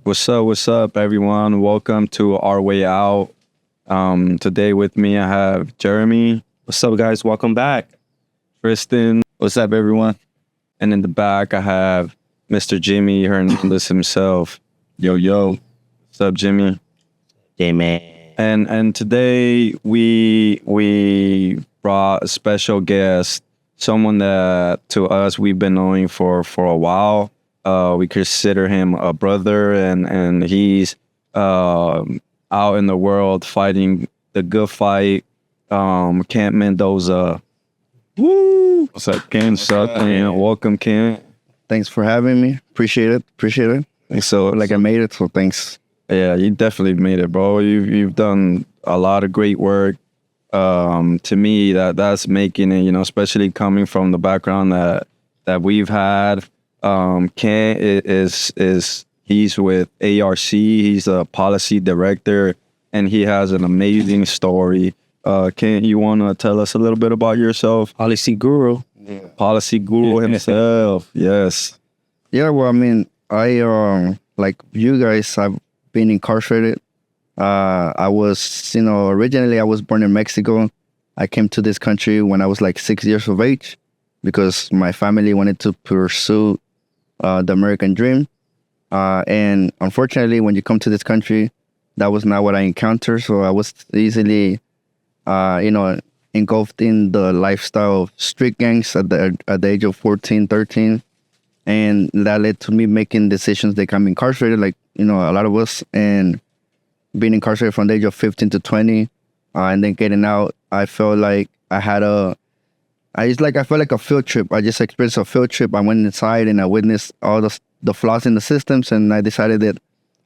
What's up, everyone? Welcome to Our Way Out. Today with me, I have Jeremy. What's up, guys? Welcome back. Tristan. What's up, everyone? And in the back, I have Mr. Jimmy Hernandez himself. Yo, yo. What's up, Jimmy? Hey, man. And today we brought a special guest, someone that to us we've been knowing for a while. We consider him a brother, and he's out in the world fighting the good fight. Camp Mendoza. Woo! What's up, Ken? Welcome, Ken. Thanks for having me. Appreciate it. So, I made it, so thanks. Yeah, you definitely made it, bro. You've done a lot of great work. To me, that's making it. Especially coming from the background that we've had. Ken he's with ARC. He's a policy director, and he has an amazing story. Ken, you want to tell us a little bit about yourself? Policy guru. Yeah. Policy guru himself. Yes. Yeah, well, I mean, I like you guys, I've been incarcerated. I was, originally I was born in Mexico. I came to this country when I was like 6 years of age because my family wanted to pursue the American dream. And unfortunately, when you come to this country, that was not what I encountered. So I was easily, engulfed in the lifestyle of street gangs at the age of 14, 13. And that led to me making decisions that I'm incarcerated, like, a lot of us. And being incarcerated from the age of 15 to 20, and then getting out, I felt like I felt like a field trip. I just experienced a field trip. I went inside and I witnessed all the flaws in the systems, and I decided that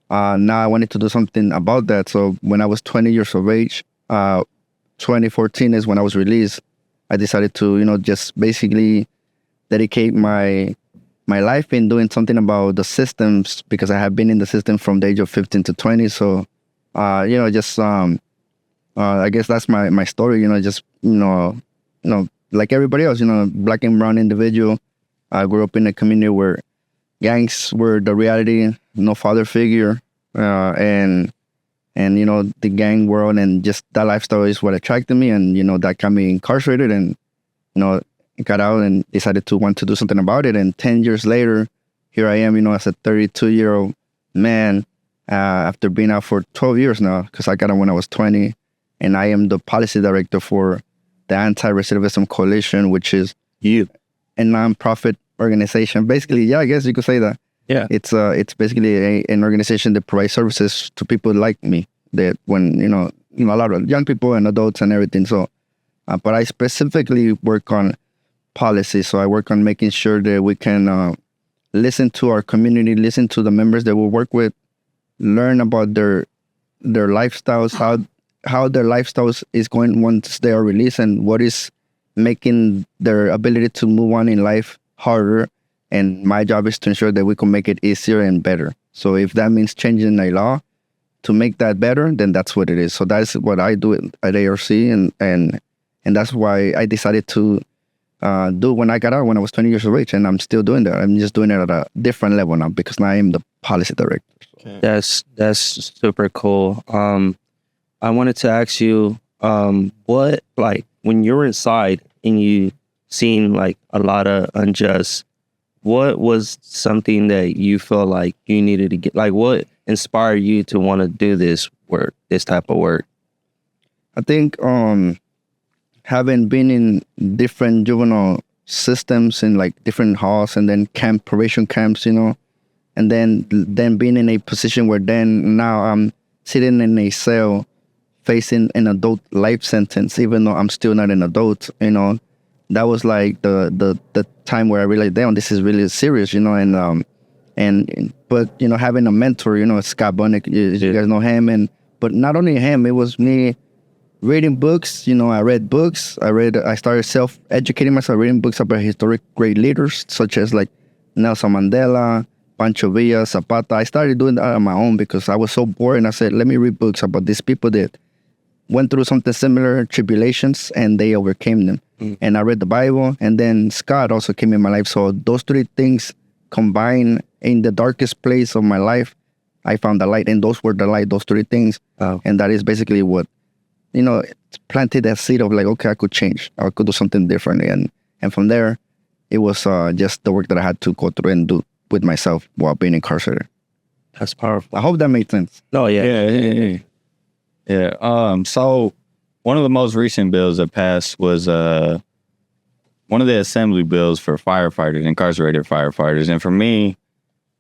now I wanted to do something about that. So when I was 20 years of age, 2014 is when I was released. I decided to, just basically dedicate my life in doing something about the systems, because I have been in the system from the age of 15 to 20. So, I guess that's my story, like everybody else, black and brown individual. I grew up in a community where gangs were the reality, no father figure, and the gang world and just that lifestyle is what attracted me, and that got me incarcerated, and got out and decided to want to do something about it. And 10 years later, here I am, as a 32-year-old man, after being out for 12 years now, because I got out when I was 20, and I am the policy director for the Anti-Recidivism Coalition, which is a nonprofit organization. Basically, yeah, I guess you could say that. Yeah. It's basically an organization that provides services to people like me, that when, a lot of young people and adults and everything. So, but I specifically work on policy. So I work on making sure that we can listen to our community, listen to the members that we work with, learn about their lifestyles, how their lifestyles is going once they are released, and what is making their ability to move on in life harder. And my job is to ensure that we can make it easier and better. So if that means changing a law to make that better, then that's what it is. So that's what I do at ARC, and that's why I decided to do when I got out when I was 20 years of age, and I'm still doing that. I'm just doing it at a different level now because now I am the policy director. Okay. That's super cool. I wanted to ask you, what, like, when you're inside and you seen like a lot of unjust, what was something that you feel like you needed to get, like what inspired you to want to do this work, this type of work? I think having been in different juvenile systems in like different halls, and then probation camps, and then being in a position where now I'm sitting in a cell facing an adult life sentence, even though I'm still not an adult, that was like the time where I realized, damn, this is really serious, but having a mentor, Scott Bunnick, you guys know him, but not only him, it was me reading books. I read books. I started self-educating myself, reading books about historic great leaders, such as like Nelson Mandela, Pancho Villa, Zapata. I started doing that on my own because I was so bored, and I said, let me read books about these people that went through something similar, tribulations, and they overcame them. And I read the Bible, and then Scott also came in my life. So those three things combined in the darkest place of my life I found the light, and those were the light, those three things. Oh. And that is basically what, it's planted that seed of like, okay, I could change. I could do something differently. And from there, it was just the work that I had to go through and do with myself while being incarcerated. That's powerful. I hope that made sense. No, yeah. Yeah. So one of the most recent bills that passed was one of the assembly bills for firefighters, incarcerated firefighters. And for me,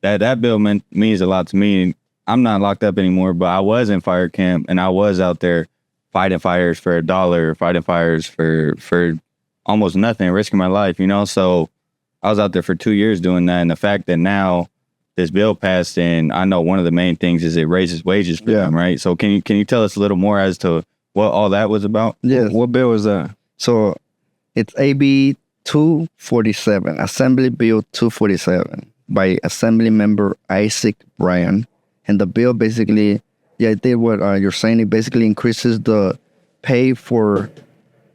that bill means a lot to me. I'm not locked up anymore, but I was in fire camp and I was out there fighting fires for $1, fighting fires for almost nothing, risking my life, So I was out there for 2 years doing that. And the fact that now this bill passed, and I know one of the main things is it raises wages for them, right? So can you tell us a little more as to what all that was about? Yes. What bill was that? So it's AB 247, Assembly Bill 247 by Assembly Member Isaac Bryan. And the bill basically, it did what you're saying. It basically increases the pay for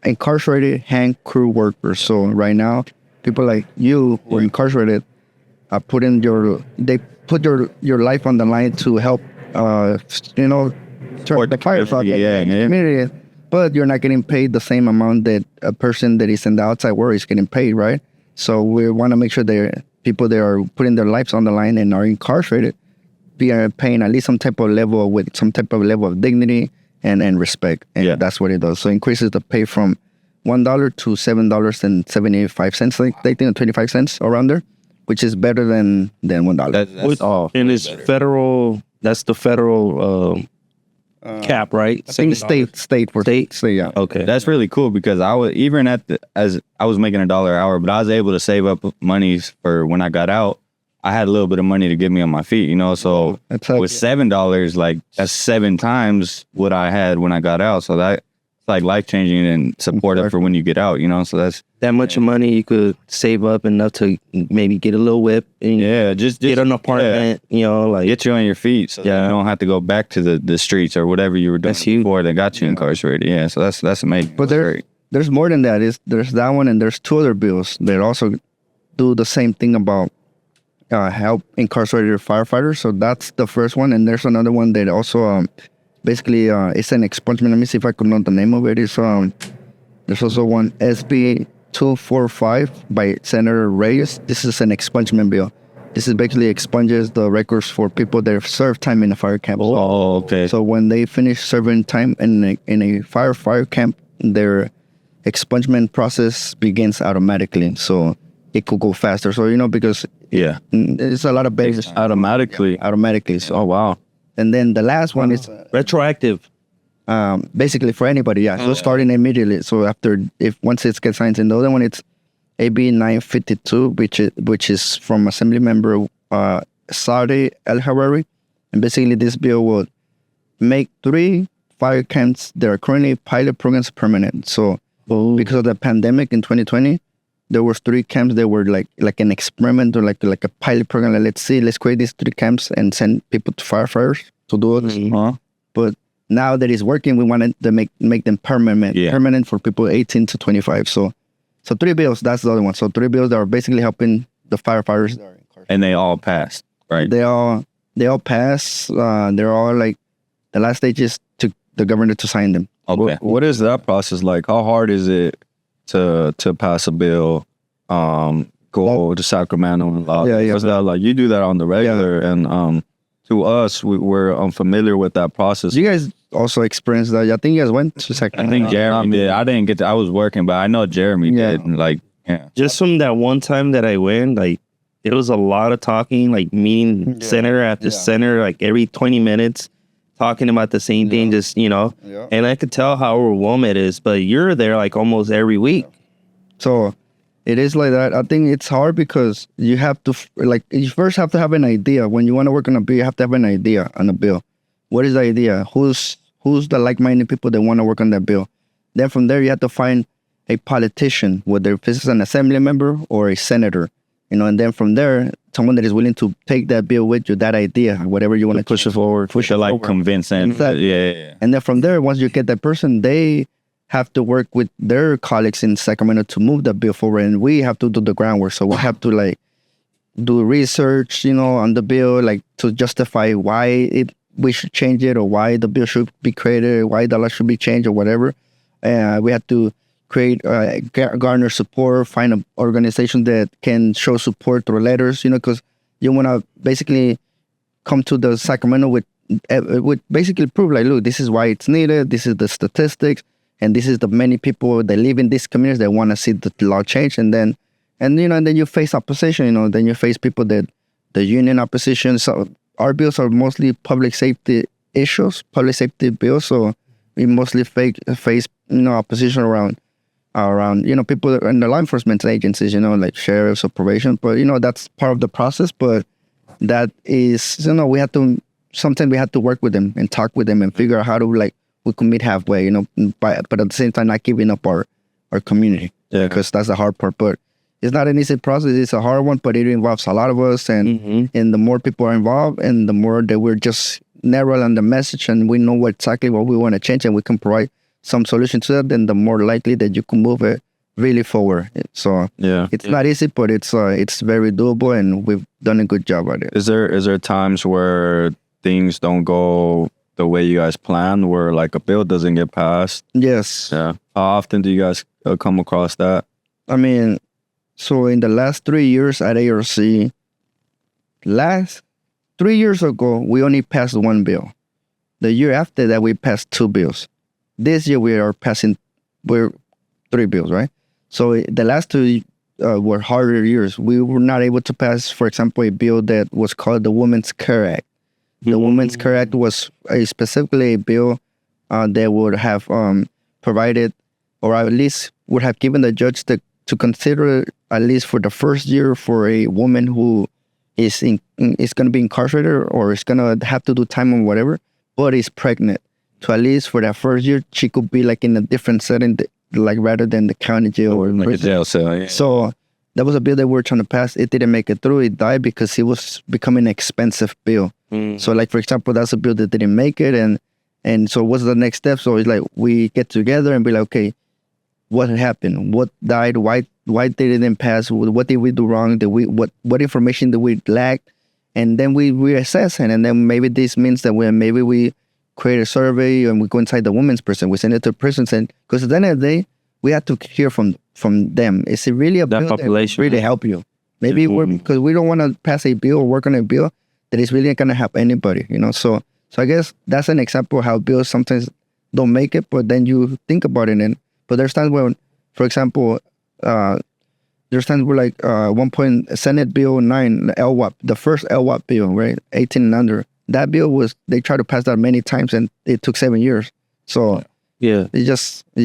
incarcerated hand crew workers. So right now, people like you who are incarcerated put your life on the line to help, turn the firefighter community. But you're not getting paid the same amount that a person that is in the outside world is getting paid, right? So we want to make sure that people that are putting their lives on the line and are incarcerated be paying at least some type of level of dignity and respect. And that's what it does. So it increases the pay from $1 to $7.75, like they think 25 cents around there, which is better than $1. That's all. And it's federal. That's the federal cap, right? I think state, yeah. Okay. That's really cool because I was even as I was making $1 an hour, but I was able to save up money for when I got out. I had a little bit of money to get me on my feet, So with $7, like that's 7 times what I had when I got out. So that's like life changing and supportive for when you get out, So that's that much money you could save up enough to maybe get a little whip and just get an apartment, like get you on your feet so that you don't have to go back to the streets or whatever you were doing before that got you incarcerated. Yeah, so that's amazing. But there's more than that. There's that one and there's 2 other bills that also do the same thing about help incarcerated firefighters. So that's the first one, and there's another one that also basically it's an expungement. Let me see if I could know the name of it. It's there's also one SB 245 by Senator Reyes. This is an expungement bill. This is basically expunges the records for people that have served time in a fire camp. Oh, okay. So when they finish serving time in a fire camp, their expungement process begins automatically. So it could go faster. So, because it's a lot of benefits. Automatically. So, oh, wow. And then the last one is retroactive. Basically for anybody, So starting immediately. So once it gets signed, and the other one it's AB 952, which is from Assembly Member Saudi El Harari, and basically this bill will make 3 fire camps that are currently pilot programs permanent. So because of the pandemic in 2020, there was 3 camps that were like an experiment or like a pilot program. Like, let's create these 3 camps and send people to firefighters to do it. But now that it's working, we wanted to make them permanent for people 18 to 25. So 3 bills, that's the other one. So 3 bills that are basically helping the firefighters. And they all passed, right? They all pass. They're all like the last stage is to the governor to sign them. Okay. What is that process like? How hard is it to pass a bill? Go to Sacramento and law. Because that you do that on the regular, and to us, we're unfamiliar with that process. You guys also experienced that? I think you guys went to Sacramento. I think Jeremy did. I didn't get to. I was working, but I know Jeremy did. Just from that one time that I went, it was a lot of talking, meeting senator after senator, every 20 minutes, talking about the same thing, just, and I could tell how overwhelmed it is, but you're there almost every week. So it is like that. I think it's hard because you have to, you first have to have an idea. When you want to work on a bill, you have to have an idea on a bill. What is the idea? Who's the like-minded people that want to work on that bill? Then from there, you have to find a politician, whether it's an assembly member or a senator, and then from there, someone that is willing to take that bill with you, that idea, whatever you want to push it forward, convince them. Yeah. And then from there, once you get that person, they have to work with their colleagues in Sacramento to move the bill forward, and we have to do the groundwork. So we have to do research, on the bill, like to justify why we should change it or why the bill should be created, why the law should be changed or whatever. We had to create, garner support, find an organization that can show support through letters, because you want to basically come to the Sacramento with basically prove like, look, this is why it's needed, this is the statistics, and this is the many people that live in these communities that want to see the law change. And then you face opposition, then you face people that the union opposition. So our bills are mostly public safety issues, public safety bills. So we mostly face opposition around people in the law enforcement agencies, like sheriffs or probation. But that's part of the process. But that is, sometimes we have to work with them and talk with them and figure out how to we can meet halfway, but at the same time not giving up our community. Yeah, because that's the hard part. But it's not an easy process. It's a hard one, but it involves a lot of us, and the more people are involved, and the more that we're just narrow on the message, and we know exactly what we want to change, and we can provide some solution to that, then the more likely that you can move it really forward. So it's not easy, but it's very doable, and we've done a good job at it. Is there times where things don't go the way you guys planned, where like a bill doesn't get passed? Yes. Yeah. How often do you guys come across that? I mean, so in the last 3 years at ARC, 3 years ago, we only passed one bill. The year after that, we passed 2 bills. This year, we're 3 bills, right? So the last 2 were harder years. We were not able to pass, for example, a bill that was called the Women's Care Act. The Women's Care Act was specifically a bill that would have provided, or at least would have given the judge to consider, at least for the first year, for a woman who is going to be incarcerated or is going to have to do time or whatever, but is pregnant. To at least for that first year, she could be like in a different setting, rather than the county jail or like prison. a jail cell. Yeah. So that was a bill that we were trying to pass. It didn't make it through. It died because it was becoming an expensive bill. So for example, that's a bill that didn't make it. And so what's the next step? So it's like we get together and be like, okay, what happened? What died? Why did it didn't pass? What did we do wrong? What information did we lack? And then we reassess it. And then maybe this means that maybe we create a survey and we go inside the women's prison. We send it to prisons, and because at the end of the day, we have to hear from them. Is it really a bill population that really help you? Maybe because we don't want to pass a bill or work on a bill that is really going to help anybody, So I guess that's an example of how bills sometimes don't make it, but then you think about it. But there's times when, for example, there's times where one point Senate Bill 9, the LWAP, the first LWAP bill, right, 18 and under. That bill they tried to pass that many times, and it took 7 years. So you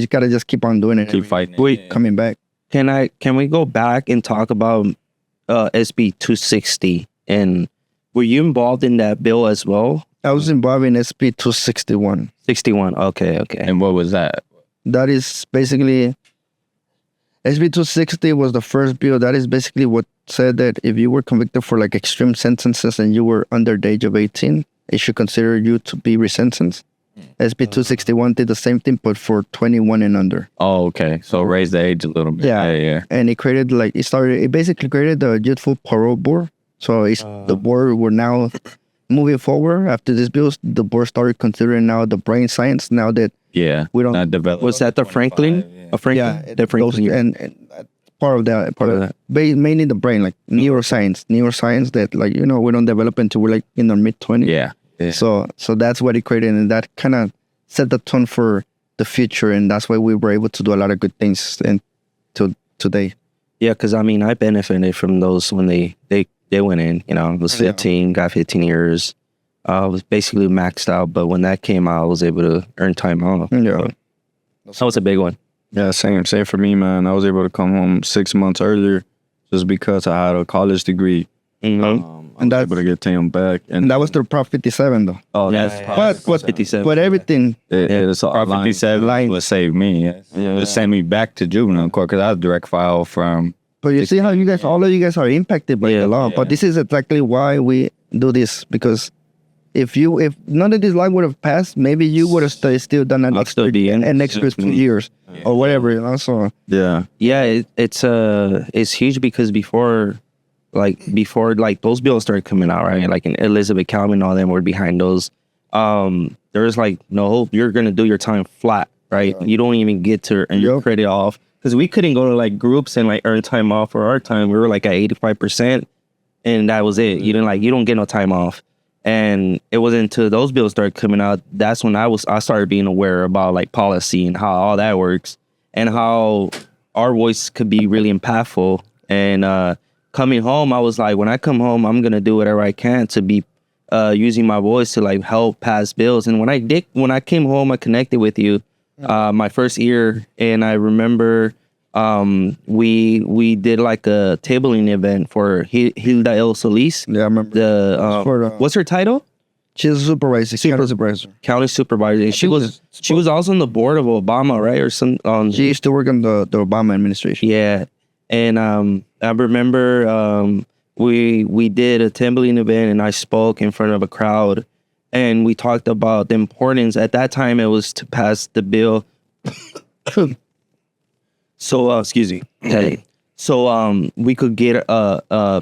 gotta just keep on doing it. Keep fighting. Wait, coming back. Can we go back and talk about SB 260? And were you involved in that bill as well? I was involved in SB 261. 61. Okay. And what was that? That is basically, SB 260 was the first bill. That is basically what said that if you were convicted for extreme sentences and you were under the age of 18, it should consider you to be resentenced. SB 261 did the same thing, but for 21 and under. Oh, okay. So raise the age a little bit. Yeah. And it created it basically created the Youthful Parole Board. So the board were now moving forward after this bill. The board started considering now the brain science. Now that we don't not develop. Was that the Franklin? Yeah, the Franklin. And part of that. Mainly the brain, neuroscience that we don't develop until we're in our mid-20s. Yeah. So that's what it created, and that kind of set the tone for the future, and that's why we were able to do a lot of good things today. Yeah, because I benefited from those when they went in. I was 15, got 15 years. I was basically maxed out, but when that came out, I was able to earn time out. Yeah, that was a big one. Yeah, same for me, man. I was able to come home 6 months earlier just because I had a college degree. And that's able to get them back, and that was through Prop 57, though. Oh, yes, but 57. But everything, it's Prop 57 would save me. It send me back to juvenile court because I was direct file from. But you see how all of you guys are impacted by the law. But this is exactly why we do this, because if none of this law would have passed, maybe you would have still done an extra 2 years or whatever. So it's huge because before. like before like those bills started coming out, right? Like in Elizabeth County and all them were behind those. There's like no hope. You're gonna do your time flat, right? You don't even get to earn your credit off because we couldn't go to like groups and like earn time off for our time. We were like at 85%, and that was it. You don't get no time off. And it wasn't until those bills started coming out that's when I started being aware about like policy and how all that works and how our voice could be really impactful. And coming home, I was like, when I come home, I'm gonna do whatever I can to be using my voice to like help pass bills. And when I came home, I connected with you my first year, and I remember we did like a tabling event for Hilda El Solis. Yeah, I remember. What's her title? She's a supervisor, county supervisor. County supervisor. She was also on the board of Obama, right? Or some. She used to work on the Obama administration. Yeah, and I remember we did a tabling event, and I spoke in front of a crowd, and we talked about the importance. At that time, it was to pass the bill. So, excuse me. Okay. So, we could get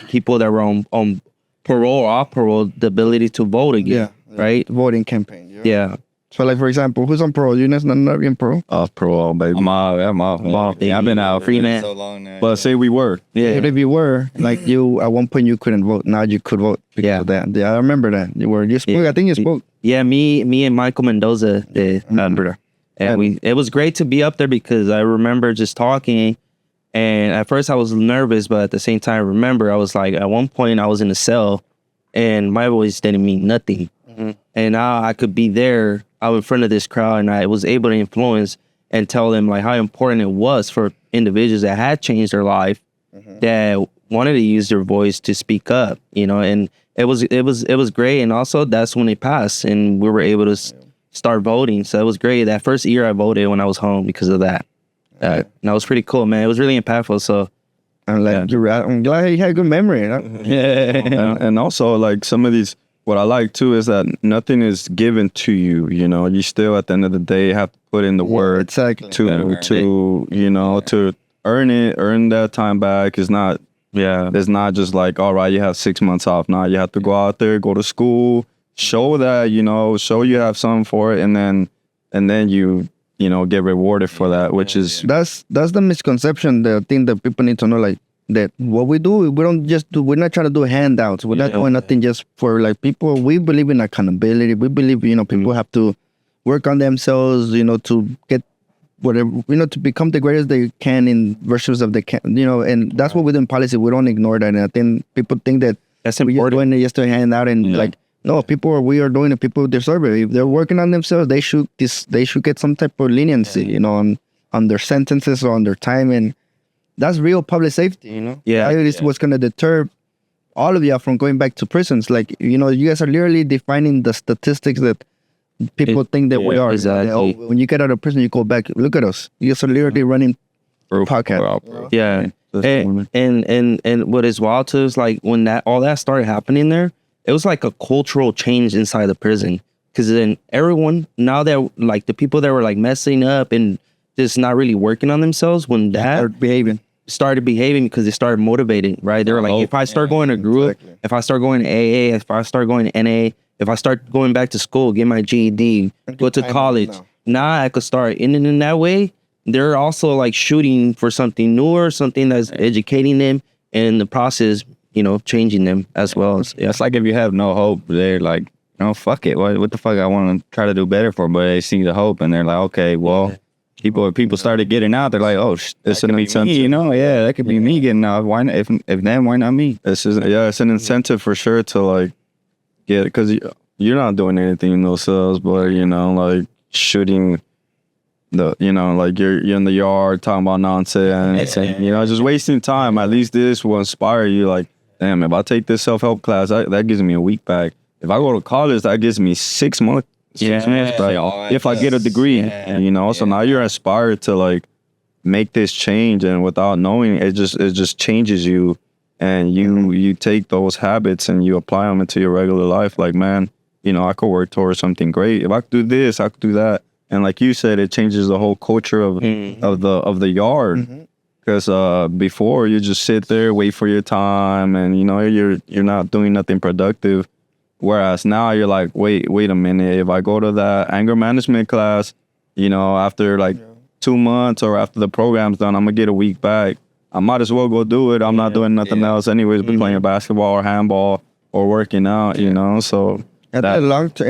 people that were on parole or off parole the ability to vote again, right? Voting campaign. Yeah. So, like, for example, who's on parole? You're not in parole? Off parole, baby. I'm off. Yeah, I've been out Free man. so long now. But say we were. Yeah. But if you were, like, at one point you couldn't vote. Now you could vote because of that. Yeah, I remember that. You spoke. Yeah. I think you spoke. Yeah, me and Michael Mendoza did. And it was great to be up there because I remember just talking, and at first I was nervous, but at the same time, I remember I was like, at one point I was in a cell, and my voice didn't mean nothing. And now I could be there out in front of this crowd, and I was able to influence and tell them like how important it was for individuals that had changed their life, that wanted to use their voice to speak up, and it was great. And also that's when it passed, and we were able to start voting. So it was great. That first year I voted when I was home because of that. And that was pretty cool, man. It was really impactful. So I'm glad you had a good memory. And also like some of these, what I like too is that nothing is given to you. You still at the end of the day have to put in the work to to earn that time back. It's not it's not just like, all right, you have 6 months off. Now you have to go out there, go to school, show that show you have something for it, and then you get rewarded for that, which is that's the misconception, the thing that people need to know, like that what we do, we're not trying to do handouts. We're not doing nothing just for like people. We believe in accountability. We believe people have to work on themselves, to get whatever, to become the greatest they can in versus of and that's what we do in policy. We don't ignore that. And I think people think that that's we're important. doing it just to hand out and like, no, we are doing it. People deserve it. If they're working on themselves, they should get some type of leniency, on their sentences or on their time, and that's real public safety. Yeah, that is what's gonna deter all of you from going back to prisons. Like, you guys are literally defining the statistics that people think that we are. Exactly. When you get out of prison, you go back. Look at us. You guys are literally running podcast. Yeah, and what is wild too is like when all that started happening there. It was like a cultural change inside the prison, because then everyone, now that like the people that were like messing up and just not really working on themselves, when that started behaving because they started motivating, right? They were like, if I start going to group, if I start going to AA, if I start going to NA, if I start going back to school, get my GED, go to college, now I could start. And in that way, they're also like shooting for something newer, something that's educating them, and in the process, changing them as well. It's like if you have no hope, they're like, fuck it. What the fuck I want to try to do better for? But they see the hope and they're like, okay, well, people started getting out. They're like, oh, it's an incentive. Me, that could be me getting out. Why not? If then, why not me? It's an incentive for sure to like get, because you're not doing anything in those cells, but like shooting like you're in the yard talking about nonsense, just wasting time. At least this will inspire you. Like, damn, if I take this self-help class, that gives me a week back. If I go to college, that gives me 6 months. If I get a degree, so now you're inspired to like make this change, and without knowing it just changes you, and you take those habits and you apply them into your regular life. Like, man, I could work towards something great. If I could do this, I could do that. And like you said, it changes the whole culture of the yard. Because before you just sit there, wait for your time, and you're not doing nothing productive. Whereas now you're like, wait a minute. If I go to that anger management class, after like 2 months or after the program's done, I'm gonna get a week back. I might as well go do it. I'm not doing nothing else anyways, but playing basketball or handball or working out, So in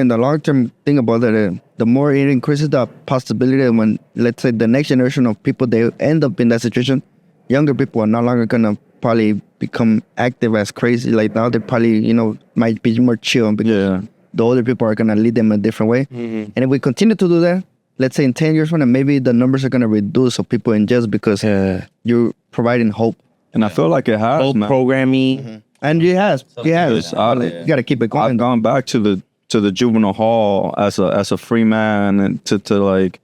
the long term thing about that, the more it increases the possibility when, let's say, the next generation of people, they end up in that situation, younger people are no longer gonna probably become active as crazy. Like now they probably, might be more chill because the older people are gonna lead them a different way. And if we continue to do that, let's say in 10 years from now, maybe the numbers are gonna reduce of people in jails because you're providing hope. And I feel like it has, Hope man. programming. And it has. You gotta keep it going. I've gone back to the juvenile hall as a free man and to like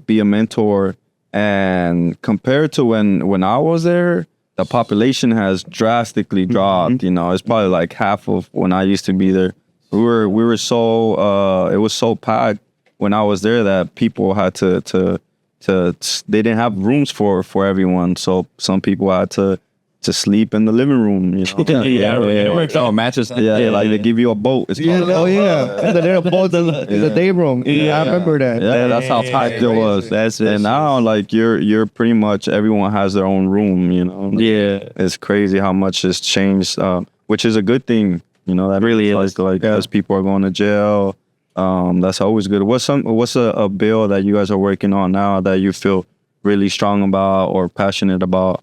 be a mentor. And compared to when I was there, the population has drastically dropped. It's probably like half of when I used to be there. We were so it was so packed when I was there that people had to they didn't have rooms for everyone. So some people had to sleep in the living room, Oh, mattress. Yeah, like they give you a boat. It's called. And the little boat in the day room. I remember that. Yeah, that's how tight it was. And now, like you're pretty much everyone has their own room. Yeah. It's crazy how much has changed, which is a good thing. That Really is. like as people are going to jail. That's always good. What's a bill that you guys are working on now that you feel really strong about or passionate about?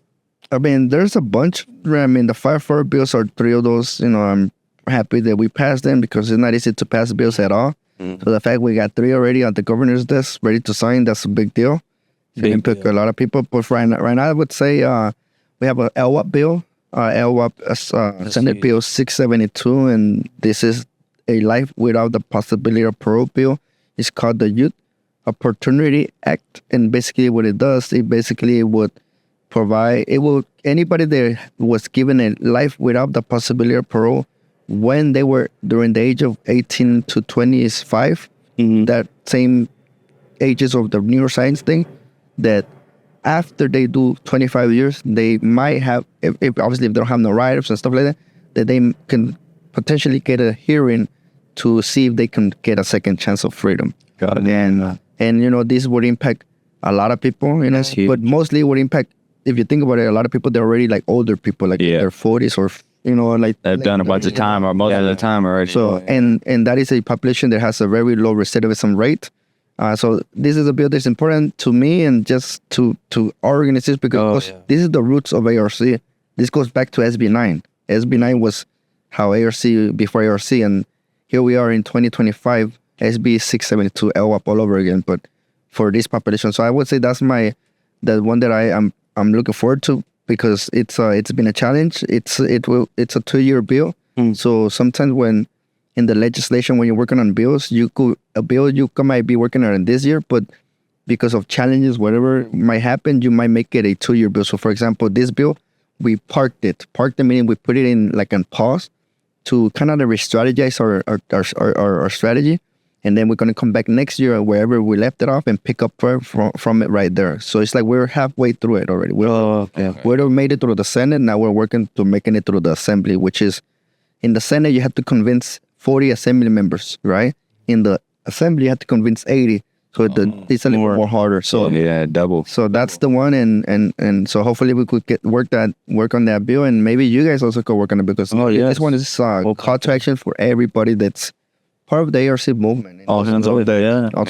I mean, there's a bunch. I mean, the 5-4 bills are 3 of those. I'm happy that we passed them because it's not easy to pass bills at all. So the fact we got 3 already on the governor's desk ready to sign, that's a big deal. It impacts a lot of people. But right now, I would say we have a LWAP bill, Senate Bill 672, and this is a life without the possibility of parole bill. It's called the Youth Opportunity Act, and basically what it does, it basically would provide, anybody that was given a life without the possibility of parole when they were during the age of 18 to 25, that same ages of the neuroscience thing, that after they do 25 years, they might have, if obviously if they don't have no write-ups and stuff like that they can potentially get a hearing to see if they can get a second chance of freedom. Got it. And this would impact a lot of people, but mostly would impact, if you think about it, a lot of people, they're already like older people, like in their 40s or, like They've done a bunch of time or most of the time already. So, and that is a population that has a very low recidivism rate. So this is a bill that's important to me and just to our organization because this is the roots of ARC. This goes back to SB9. SB9 was how ARC, before ARC, and here we are in 2025, SB 672, LWAP all over again, but for this population. So I would say that's the one that I'm looking forward to because it's been a challenge. It's a 2-year bill. So sometimes when in the legislation, when you're working on bills, you might be working on it this year, but because of challenges, whatever might happen, you might make it a 2-year bill. So for example, this bill, we parked it meaning we put it in like on pause to kind of re-strategize our strategy. And then we're going to come back next year wherever we left it off and pick up from it right there. So it's like we're halfway through it already. We made it through the Senate. Now we're working to making it through the Assembly, which is in the Senate, you have to convince 40 Assembly members, right? In the Assembly, you have to convince 80. So it's a little more harder. So double. So that's the one. And so hopefully we could work on that bill. And maybe you guys also could work on it because this one is call to action for everybody that's part of the ARC movement. All hands on deck. All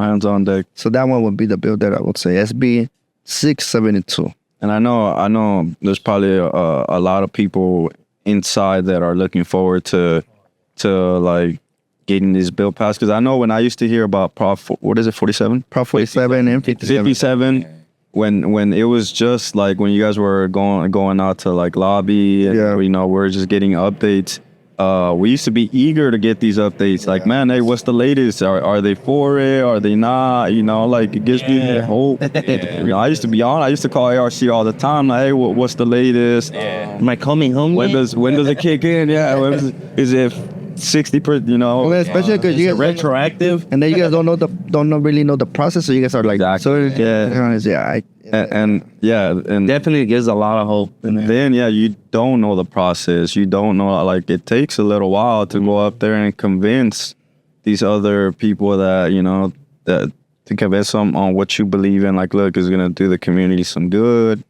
hands on deck. So that one would be the bill that I would say, SB 672. And I know there's probably a lot of people inside that are looking forward to like getting this bill passed. Because I know when I used to hear about Prop 47? Prop 47 and 57. When it was just like when you guys were going out to like lobby, and, we're just getting updates. We used to be eager to get these updates. Like, man, hey, what's the latest? Are they for it? Are they not? Like it gives me hope. I used to be on. I used to call ARC all the time. Like, hey, what's the latest? Am I coming home? When does it kick in? Yeah. Is it 60%, you know. Well, especially because you guys retroactive. and then you guys don't really know the process, so you guys are like, Exactly. yeah, and Definitely gives a lot of hope. then you don't know the process. You don't know, like, it takes a little while to go up there and convince these other people that, you know, that to convince them on what you believe in. Like, look, it's gonna do the community some good.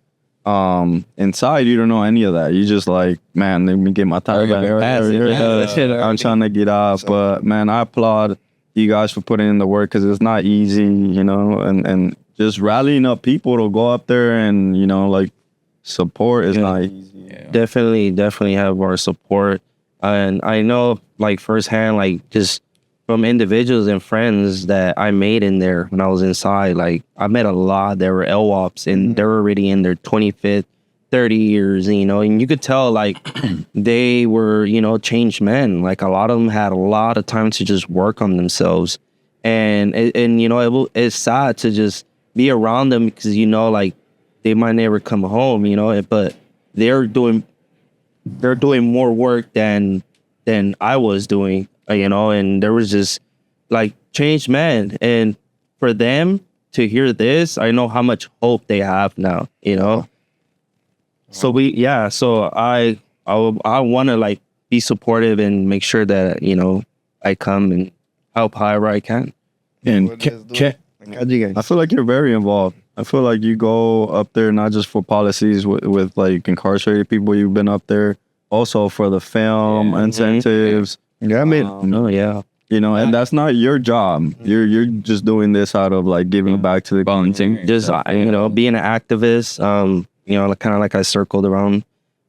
Inside, you don't know any of that. You just like, man, let me get my time back. I'm trying to get out, but man, I applaud you guys for putting in the work, because it's not easy, you know, and just rallying up people to go up there and, you know, like, support is not easy. Definitely have our support. And I know, like, firsthand, like, just from individuals and friends that I made in there when I was inside. Like, I met a lot that were LWOPs, and they were already in their 25th, 30 years, you know, and you could tell, like, they were, you know, changed men. Like, a lot of them had a lot of time to just work on themselves. And you know, it's sad to just be around them, because, you know, like, they might never come home, you know, but they're doing more work than I was doing, you know, and there was just, like, changed men. And for them to hear this, I know how much hope they have now, you know. So I want to, like, be supportive and make sure that, you know, I come and help however I can. And I I feel like you're very involved. I feel like you go up there not just for policies with like incarcerated people. You've been up there also for the film incentives. Yeah, I mean, You know, and that's not your job. You're just doing this out of, like, giving back to the volunteering. Just you know, being an activist. You know, kind of like I circled around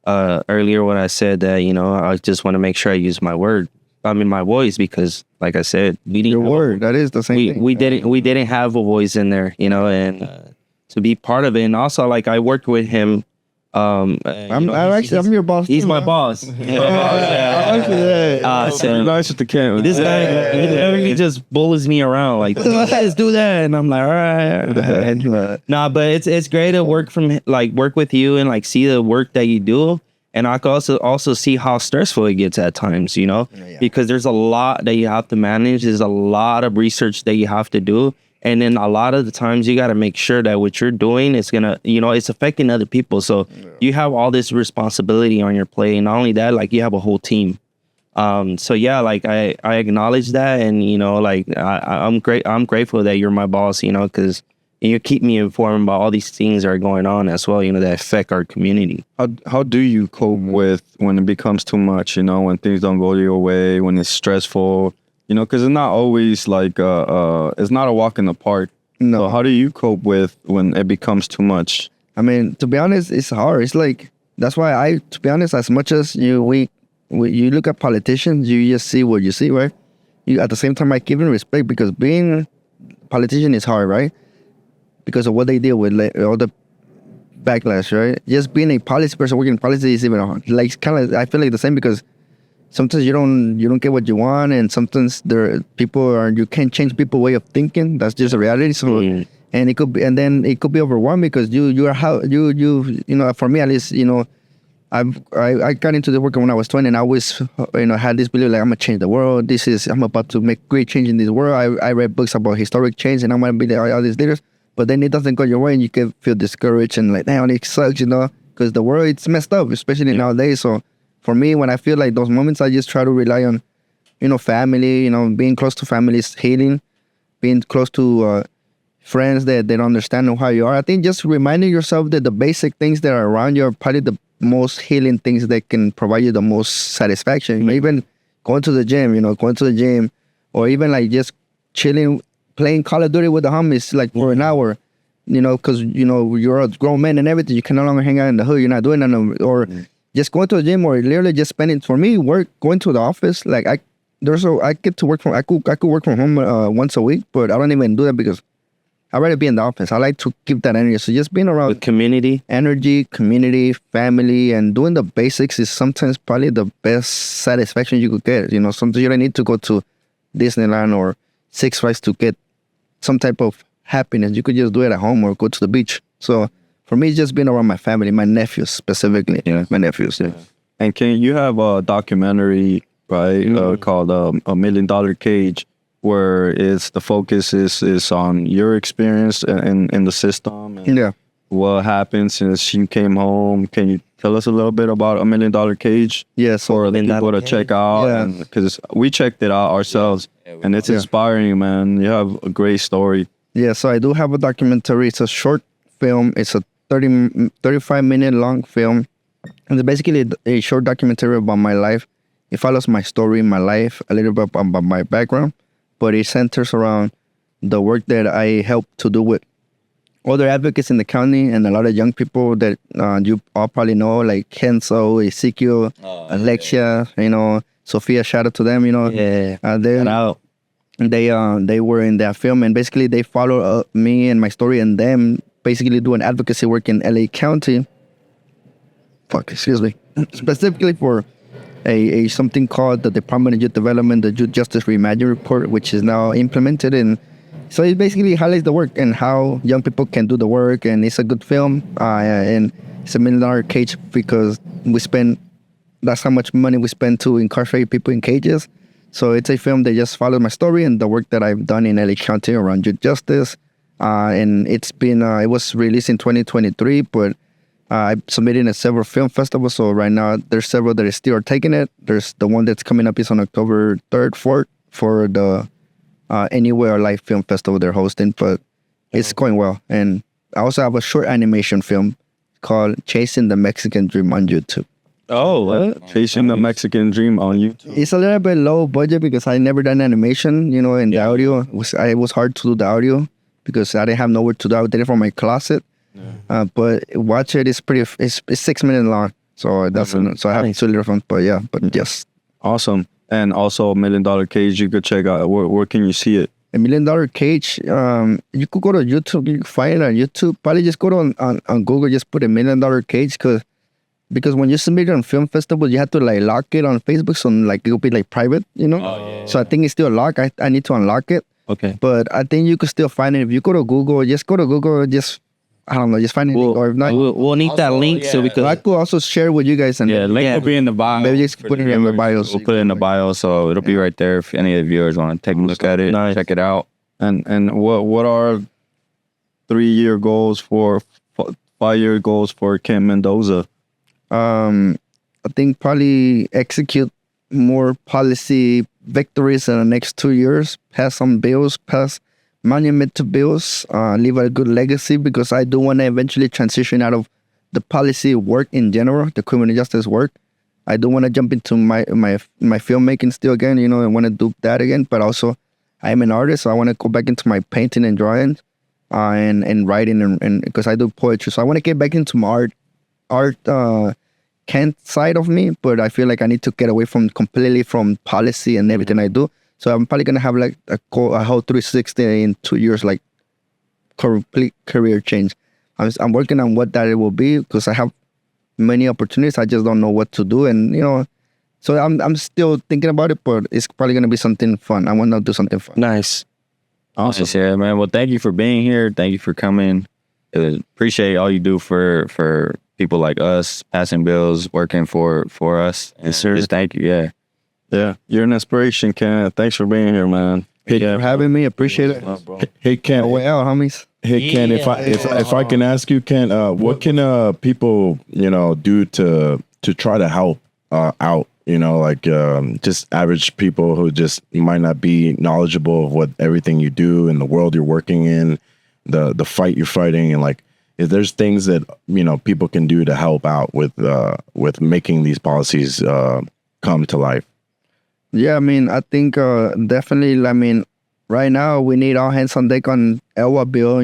earlier when I said that, you know, I just want to make sure I use my my voice, because, like I said, we didn't your word, that is the same thing. we didn't have a voice in there, you know, and to be part of it. And also, like, I worked with him. I'm your boss. He's too, my man. boss. So, nice with the camera. This guy he just bullies me around, like, let's do that, and I'm like, all right. Nah, but it's great to work with you and, like, see the work that you do. And I can also see how stressful it gets at times, you know, because there's a lot that you have to manage. There's a lot of research that you have to do. And then a lot of the times you got to make sure that what you're doing is going to, you know, it's affecting other people. So you have all this responsibility on your plate. And not only that, like, you have a whole team. So yeah, like, I acknowledge that. And, you know, like, I'm grateful that you're my boss, you know, because you keep me informed about all these things that are going on as well, you know, that affect our community. How do you cope with when it becomes too much, you know, when things don't go your way, when it's stressful, you know, because it's not always like, it's not a walk in the park. No. So how do you cope with when it becomes too much? I mean, to be honest, it's hard. It's like, that's why to be honest, as much as you look at politicians, you just see what you see, right? You, at the same time, I give them respect, because being a politician is hard, right? Because of what they deal with, like, all the backlash, right? Just being a policy person working in policy is even hard. Like, kind of, I feel like the same, because sometimes you don't get what you want, and sometimes you can't change people's way of thinking. That's just a reality. So, and it could be overwhelming, because you know, for me at least, you know, I got into the work when I was 20, and I always, you know, had this belief, like, I'm gonna change the world. I'm about to make great change in this world. I read books about historic change, and I'm gonna be like all these leaders. But then it doesn't go your way, and you can feel discouraged and like, damn, it sucks, you know, because the world, it's messed up, especially nowadays. So for me, when I feel like those moments, I just try to rely on, you know, family, you know, being close to family is healing, being close to friends that they don't understand how you are. I think just reminding yourself that the basic things that are around you are probably the most healing things that can provide you the most satisfaction. You know, even going to the gym, or even like just chilling, playing Call of Duty with the homies, like, for an hour, you know, because, you know, you're a grown man and everything. You can no longer hang out in the hood. You're not doing that no more. Or just going to the gym, or literally just spending, for me, going to the office. Like, I get to work I could work from home once a week, but I don't even do that, because I'd rather be in the office. I like to keep that energy. So just being around With community, family, and doing the basics is sometimes probably the best satisfaction you could get. You know, sometimes you don't need to go to Disneyland or Six Flags to get some type of happiness. You could just do it at home or go to the beach. So for me, it's just being around my family, my nephews specifically. Yeah. My nephews. Yeah. And you have a documentary right? Called $1 Million Cage, where it's the focus is on your experience in the system and Yeah. what happened since you came home. Can you tell us a little bit about $1 Million Cage? Yeah. So For the people to check out, Yeah. because we checked it out ourselves, and it's inspiring, man. You have a great story. yeah, so I do have a documentary. It's a short film. It's a 35-minute long film. And it's basically a short documentary about my life. It follows my story, my life, a little bit about my background, but it centers around the work that I help to do with other advocates in the county and a lot of young people that you all probably know, like Kenzo, Ezekiel, Alexia, Sophia. Shout out to them. They were in that film, and basically they follow me and my story, and them basically doing advocacy work in LA County. Specifically for a something called the Department of Youth Development, the Youth Justice Reimagined Report, which is now implemented. And so it basically highlights the work and how young people can do the work. And it's a good film. And it's $1 million cage because that's how much money we spend to incarcerate people in cages. So it's a film that just follows my story and the work that I've done in LA County around youth justice. And it was released in 2023, but I submitted in several film festivals. So right now there's several that are still taking it. There's the one that's coming up is on October 3rd, 4th for the Anywhere Live Film Festival they're hosting, but it's going well. And I also have a short animation film called Chasing the Mexican Dream on YouTube. Oh, Chasing the Mexican Dream on YouTube. It's a little bit low budget because I never done animation, and the audio it was hard to do the audio because I didn't have nowhere to do. I did it from my closet. But watch it. It's 6 minutes long. So that's so I have 2 little films. But yes. Awesome. And also $1 Million Cage, you could check out. Where can you see it? $1 Million Cage. You could go to YouTube. You can find it on YouTube. Probably just go to on Google. Just put $1 Million Cage because when you submit it on film festival, you have to lock it on Facebook. So it'll be private, So I think it's still locked. I need to unlock it. Okay. But I think you could still find it if you go to Google. Just go to Google. I don't know, just find it. Or if not, we'll need that link so we could. I could also share with you guys. And link will be in the bio. Maybe just put it in the bio. We'll put it in the bio, so it'll be right there if any of the viewers want to take a look at it, check it out. And what are 3-year goals 5-year goals for Camp Mendoza? I think probably execute more policy victories in the next 2 years. Pass some bills. Pass monumental bills, leave a good legacy because I do want to eventually transition out of the policy work in general, the criminal justice work. I do want to jump into my filmmaking still again, I want to do that again, but also I am an artist, so I want to go back into my painting and drawing and writing and because I do poetry. So I want to get back into my art side of me, but I feel like I need to get away completely from policy and everything I do. So I'm probably gonna have a whole 360 in 2 years, complete career change. I'm working on what that it will be because I have many opportunities. I just don't know what to do, and so I'm still thinking about it. But it's probably gonna be something fun. I want to do something fun. Nice. Awesome. Yeah, man. Well, thank you for being here. Thank you for coming. Appreciate all you do for people like us, passing bills, working for us. Yes, sir. Just thank you. Yeah. Yeah, you're an inspiration, Ken. Thanks for being here, man. Thank you for having me. Appreciate it. Hey Ken, Way out, homies. hey Ken, if I can ask you, Ken, what can people do to try to help out? Just average people who just might not be knowledgeable of what everything you do in the world you're working in, the fight you're fighting, and if there's things that people can do to help out with making these policies come to life. Yeah, I think definitely. Right now we need all hands on deck on ELWA bill.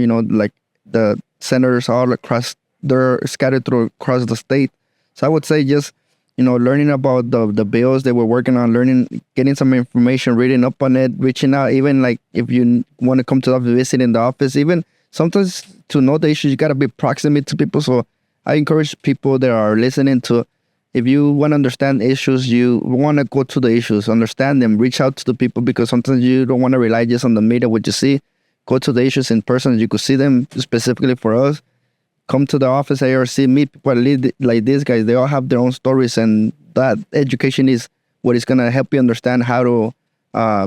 The senators all across, they're scattered across the state. So I would say just learning about the bills that we're working on, getting some information, reading up on it, reaching out. Even if you want to come to the office, visit in the office. Even sometimes to know the issues, you gotta be proximate to people. So I encourage people that are listening to. If you want to understand issues, you want to go to the issues, understand them, reach out to the people because sometimes you don't want to rely just on the media, what you see. Go to the issues in person. You could see them specifically for us. Come to the office, ARC, meet people like these guys. They all have their own stories, and that education is what is gonna help you understand how to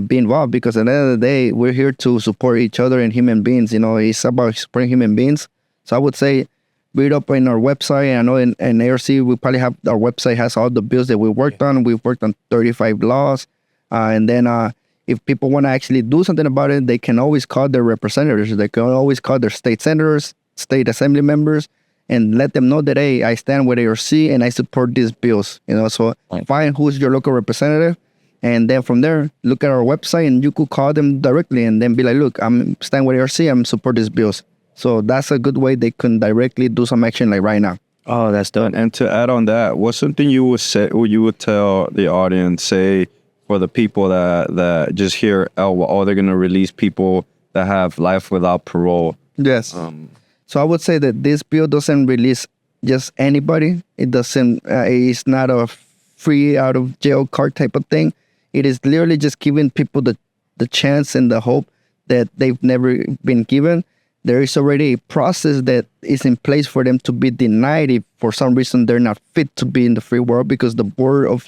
be involved. Because at the end of the day, we're here to support each other and human beings. It's about supporting human beings. So I would say read up on our website. I know in ARC we probably have our website has all the bills that we worked on. We've worked on 35 laws, and then if people want to actually do something about it, they can always call their representatives. They can always call their state senators, state assembly members, and let them know that, hey, I stand with ARC and I support these bills. So find who's your local representative, and then from there, look at our website and you could call them directly and then be like, look, I'm stand with ARC, I'm support these bills. So that's a good way they can directly do some action like right now. Oh, that's dope. And to add on that, what's something you would say, or you would tell the audience, say, for the people that just hear, they're going to release people that have life without parole? Yes. So I would say that this bill doesn't release just anybody. It doesn't, it's not a free out of jail card type of thing. It is literally just giving people the chance and the hope that they've never been given. There is already a process that is in place for them to be denied if for some reason they're not fit to be in the free world, because the board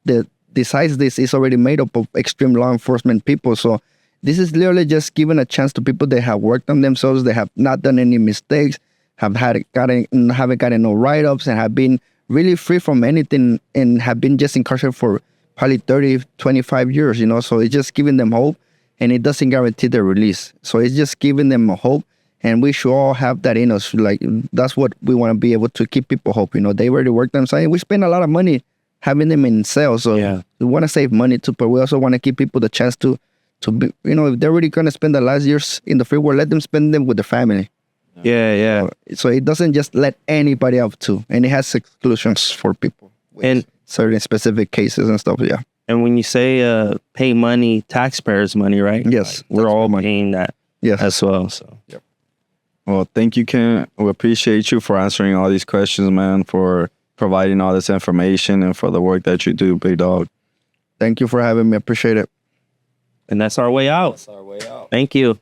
that decides this is already made up of extreme law enforcement people. So this is literally just giving a chance to people that have worked on themselves, they have not done any mistakes, haven't gotten no write-ups, and have been really free from anything, and have been just incarcerated for probably 30, 25 years, So it's just giving them hope, and it doesn't guarantee their release. So it's just giving them a hope. And we should all have that in us. Like, that's what we want to be able to keep people hope. They already worked themselves. We spend a lot of money having them in cells. So we want to save money too, but we also want to give people the chance to be, if they're really going to spend the last years in the free world, let them spend them with their family. Yeah. So it doesn't just let anybody out too. And it has exclusions for people. And certain specific cases and stuff, yeah. And when you say pay money, taxpayers' money, right? Yes. We're all paying that as well. So. Yep. Well, thank you, Ken. We appreciate you for answering all these questions, man, for providing all this information and for the work that you do, big dog. Thank you for having me. I appreciate it. And that's our way out. Thank you.